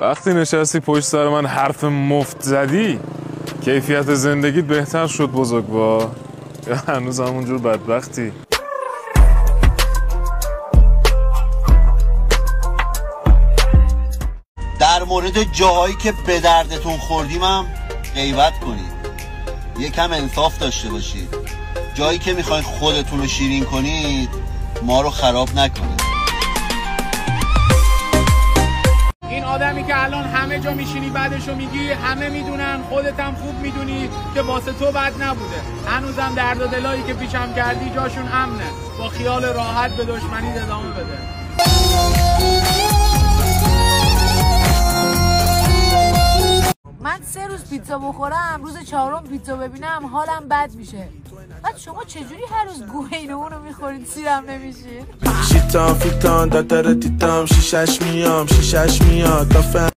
وقتی نشستی پشت سر من حرف مفت زدی کیفیت زندگیت بهتر شد بزرگوار یا هنوز همونجور بدبختی؟ در مورد جاهایی که به دردتون خوردیم هم غیبت کنید. یکم انصاف داشته باشید. جایی که میخواین خودتون رو شیرین کنید ما رو خراب نکنید. این آدمی که الان همه جا میشینی بعدشو میگی همه میدونن، خودت هم خوب میدونی که واسه تو بد نبوده. هنوزم درد و دلایی که پیشم کردی جاشون امنه. با خیال راحت به دشمنی ادامه بده. من 3 روز پیتزا بخورم، روز 4م پیتزا ببینم حالم بد میشه. بعد شما چجوری هر روز گوه اینو اونو میخورید سیرم نمیشین؟ شیطان فیتان دادر دیدم شیشش میام